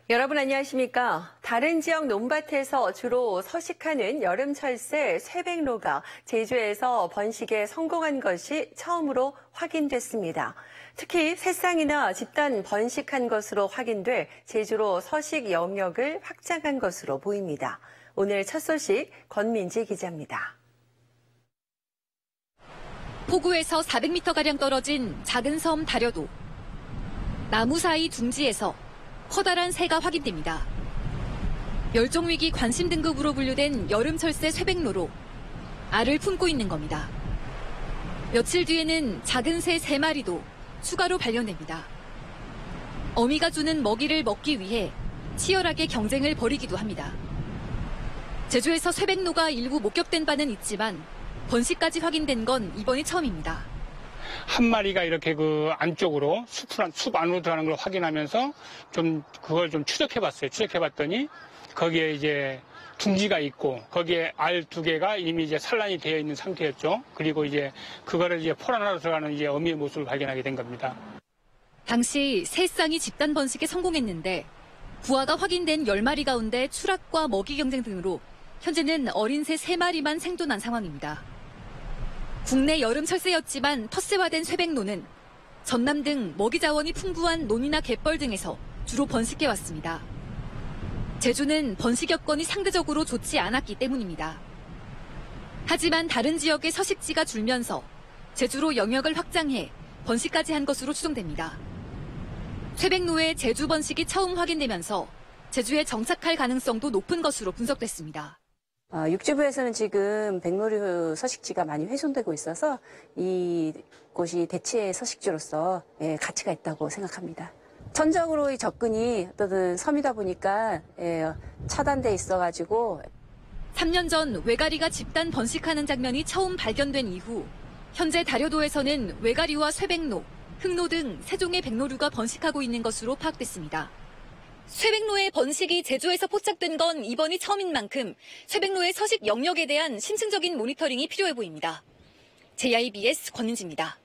여러분 안녕하십니까? 다른 지역 논밭에서 주로 서식하는 여름철새 쇠백로가 제주에서 번식에 성공한 것이 처음으로 확인됐습니다. 특히 새싹이나 집단 번식한 것으로 확인돼 제주로 서식 영역을 확장한 것으로 보입니다. 오늘 첫 소식 권민지 기자입니다. 포구에서 400m가량 떨어진 작은 섬 다려도. 나무 사이 둥지에서 커다란 새가 확인됩니다. 멸종위기 관심 등급으로 분류된 여름철새 쇠백로로 알을 품고 있는 겁니다. 며칠 뒤에는 작은 새 3마리도 추가로 발견됩니다. 어미가 주는 먹이를 먹기 위해 치열하게 경쟁을 벌이기도 합니다. 제주에서 쇠백로가 일부 목격된 바는 있지만 번식까지 확인된 건 이번이 처음입니다. 한 마리가 이렇게 그 안쪽으로 숲 안으로 들어가는 걸 확인하면서 그걸 좀 추적해봤어요. 추적해봤더니 거기에 이제 둥지가 있고 거기에 알 2개가 이미 이제 산란이 되어 있는 상태였죠. 그리고 이제 그거를 이제 포 안으로 들어가는 이제 어미의 모습을 발견하게 된 겁니다. 당시 새 쌍이 집단 번식에 성공했는데 부화가 확인된 10마리 가운데 추락과 먹이 경쟁 등으로 현재는 어린 새 3마리만 생존한 상황입니다. 국내 여름철새였지만 텃세화된 쇠백로는 전남 등 먹이 자원이 풍부한 논이나 갯벌 등에서 주로 번식해왔습니다. 제주는 번식 여건이 상대적으로 좋지 않았기 때문입니다. 하지만 다른 지역의 서식지가 줄면서 제주로 영역을 확장해 번식까지 한 것으로 추정됩니다. 쇠백로의 제주 번식이 처음 확인되면서 제주에 정착할 가능성도 높은 것으로 분석됐습니다. 육지부에서는 지금 백로류 서식지가 많이 훼손되고 있어서 이곳이 대체 서식지로서 가치가 있다고 생각합니다. 천적으로의 접근이 어떤 섬이다 보니까 차단돼 있어가지고 3년 전 외가리가 집단 번식하는 장면이 처음 발견된 이후 현재 다려도에서는 외가리와 쇠백로, 흑로 등 3종의 백로류가 번식하고 있는 것으로 파악됐습니다. 쇠백로의 번식이 제주에서 포착된 건 이번이 처음인 만큼 쇠백로의 서식 영역에 대한 심층적인 모니터링이 필요해 보입니다. JIBS 권은지입니다.